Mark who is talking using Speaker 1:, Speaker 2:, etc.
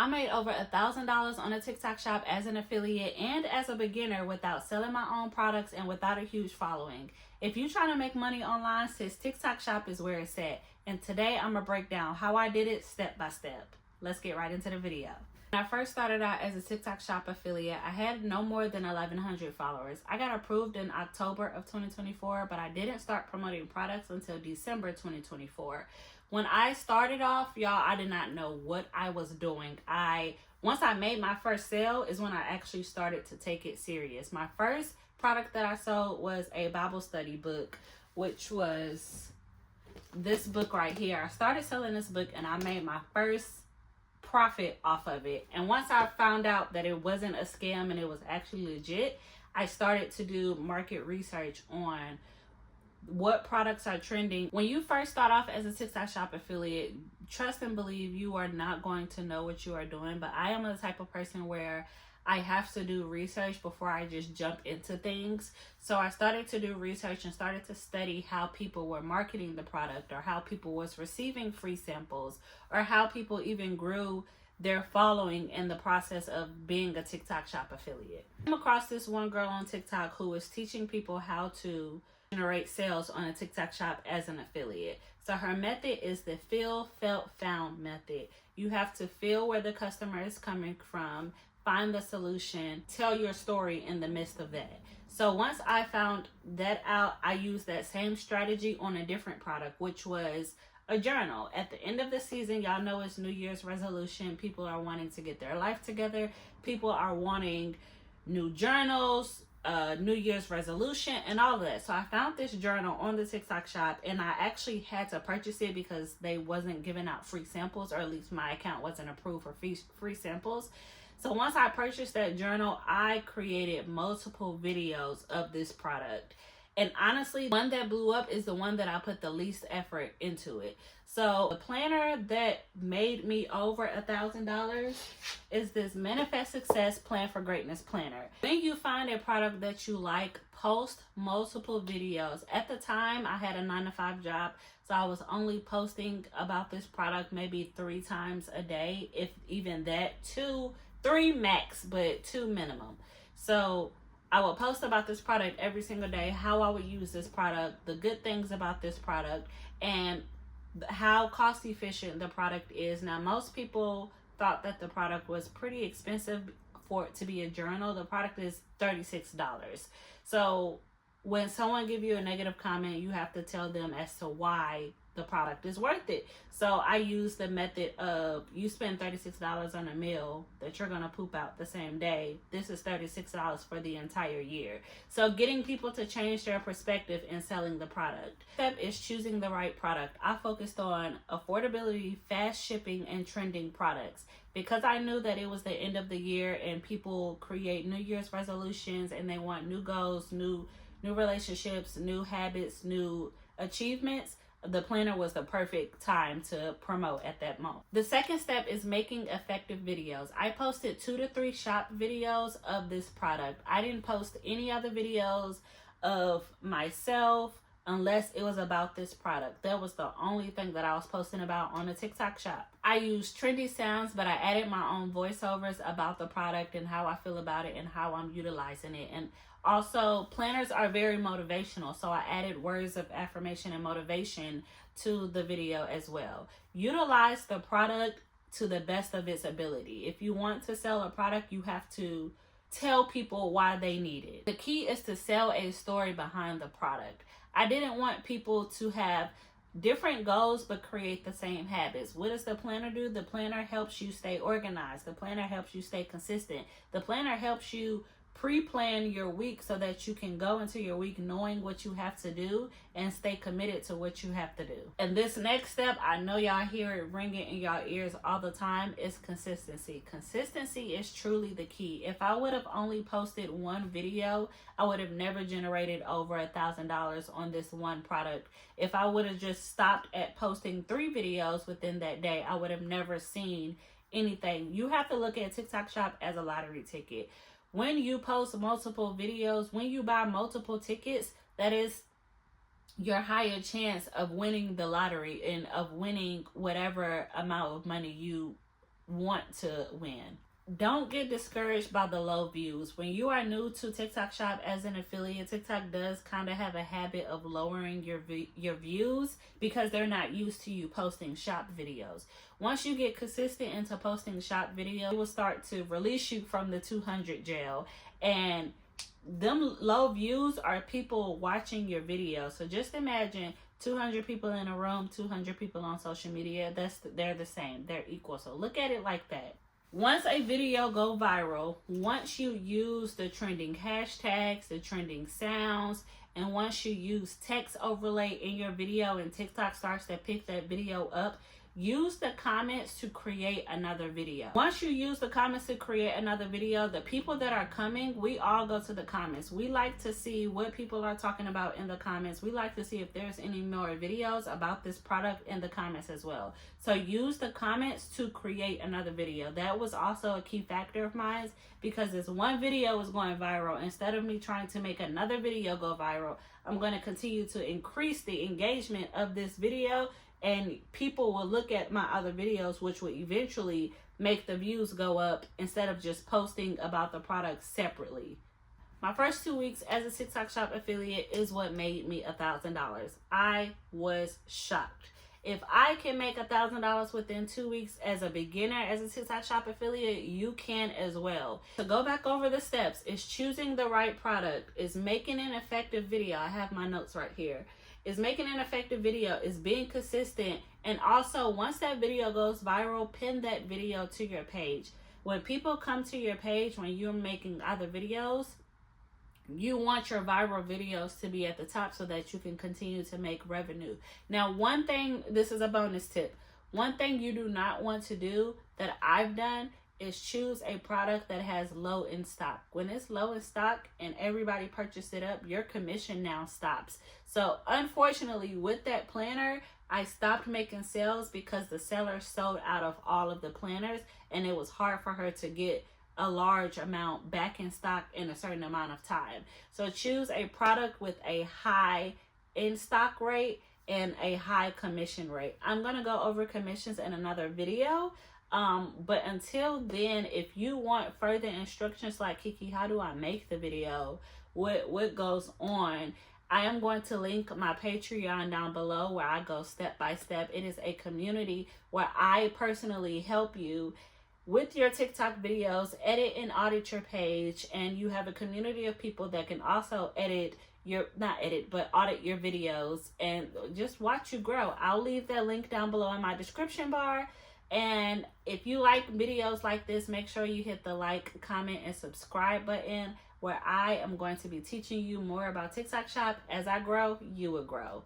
Speaker 1: I made over $1,000 on a TikTok shop as an affiliate and as a beginner without selling my own products and without a huge following. If you're trying to make money online, sis, TikTok shop is where it's at. And today I'm gonna break down how I did it step by step. Let's get right into the video. When I first started out as a TikTok shop affiliate, I had no more than 1,100 followers. I got approved in October of 2024, but I didn't start promoting products until December 2024. When I started off, y'all, I did not know what I was doing. Once I made my first sale is when I actually started to take it serious. My first product that I sold was a Bible study book, which was this book right here. I started selling this book and I made my first profit off of it. And once I found out that it wasn't a scam and it was actually legit, I started to do market research on what products are trending. When you first start off as a TikTok shop affiliate, trust and believe you are not going to know what you are doing. But I am the type of person where I have to do research before I just jump into things. So I started to do research and started to study how people were marketing the product, or how people was receiving free samples, or how people even grew their following in the process of being a TikTok shop affiliate. I came across this one girl on TikTok who was teaching people how to generate sales on a TikTok shop as an affiliate. So her method is the feel, felt, found method. You have to feel where the customer is coming from, find the solution, tell your story in the midst of that. So once I found that out, I used that same strategy on a different product, which was a journal. At the end of the season, y'all know it's New Year's resolution. People are wanting to get their life together. People are wanting new journals, New Year's resolution, and all of that. So I found this journal on the TikTok shop, and I actually had to purchase it because they wasn't giving out free samples, or at least my account wasn't approved for free samples. So once I purchased that journal, I created multiple videos of this product. And honestly, one that blew up is the one that I put the least effort into it. So the planner that made me over $1,000 is this Manifest Success Plan for Greatness planner. When you find a product that you like, post multiple videos. At the time, I had a 9-to-5 job, so I was only posting about this product maybe 3 times a day, if even that. 3 max, but 2 minimum. So I would post about this product every single day, how I would use this product, the good things about this product, and how cost efficient the product is. Now, most people thought that the product was pretty expensive for it to be a journal. The product is $36. So when someone give you a negative comment, you have to tell them as to why the product is worth it. So I use the method of, you spend $36 on a meal that you're gonna poop out the same day. This is $36 for the entire year. So getting people to change their perspective in selling the product. Step is choosing the right product. I focused on affordability, fast shipping, and trending products, because I knew that it was the end of the year and people create New Year's resolutions and they want new goals, new relationships, new habits, new achievements. The planner was the perfect time to promote at that moment. The second step is making effective videos. I posted 2 to 3 shop videos of this product. I didn't post any other videos of myself unless it was about this product. That was the only thing that I was posting about on the TikTok shop. I used trendy sounds, but I added my own voiceovers about the product and how I feel about it and how I'm utilizing it. And also, planners are very motivational, so I added words of affirmation and motivation to the video as well. Utilize the product to the best of its ability. If you want to sell a product, you have to tell people why they need it. The key is to sell a story behind the product. I didn't want people to have different goals but create the same habits. What does the planner do? The planner helps you stay organized. The planner helps you stay consistent. The planner helps you pre-plan your week so that you can go into your week knowing what you have to do and stay committed to what you have to do. And this next step, I know y'all hear it ringing in y'all ears all the time, is consistency. Consistency is truly the key. If I would have only posted one video, I would have never generated over $1,000 on this one product. If I would have just stopped at posting 3 videos within that day, I would have never seen anything. You have to look at TikTok Shop as a lottery ticket. When you post multiple videos, when you buy multiple tickets, that is your higher chance of winning the lottery and of winning whatever amount of money you want to win. Don't get discouraged by the low views. When you are new to TikTok Shop as an affiliate, TikTok does kind of have a habit of lowering your views because they're not used to you posting shop videos. Once you get consistent into posting shop videos, it will start to release you from the 200 jail. And them low views are people watching your video. So just imagine 200 people in a room, 200 people on social media. They're the same. They're equal. So look at it like that. Once a video go viral, once you use the trending hashtags, the trending sounds, and once you use text overlay in your video and TikTok starts to pick that video up, use the comments to create another video. Once you use the comments to create another video, the people that are coming, we all go to the comments. We like to see what people are talking about in the comments. We like to see if there's any more videos about this product in the comments as well. So use the comments to create another video. That was also a key factor of mine because this one video was going viral. Instead of me trying to make another video go viral, I'm going to continue to increase the engagement of this video, and people will look at my other videos, which will eventually make the views go up instead of just posting about the product separately. My first 2 weeks as a TikTok Shop affiliate is what made me $1,000. I was shocked. If I can make $1,000 within 2 weeks as a beginner, as a TikTok Shop affiliate, you can as well. To go back over the steps, is choosing the right product, is making an effective video. I have my notes right here. Is making an effective video, is being consistent, and also once that video goes viral, pin that video to your page. When people come to your page when you're making other videos, you want your viral videos to be at the top so that you can continue to make revenue. Now, one thing, this is a bonus tip. One thing you do not want to do that I've done is choose a product that has low in stock. When it's low in stock and everybody purchased it up, your commission now stops. So unfortunately with that planner, I stopped making sales because the seller sold out of all of the planners and it was hard for her to get a large amount back in stock in a certain amount of time. So choose a product with a high in stock rate and a high commission rate. I'm going to go over commissions in another video. But until then, if you want further instructions like, Kiki, how do I make the video? What goes on? I am going to link my Patreon down below where I go step by step. It is a community where I personally help you with your TikTok videos, edit and audit your page, and you have a community of people that can also audit your videos and just watch you grow. I'll leave that link down below in my description bar. And if you like videos like this, make sure you hit the like, comment, and subscribe button where I am going to be teaching you more about TikTok Shop. As I grow, you will grow.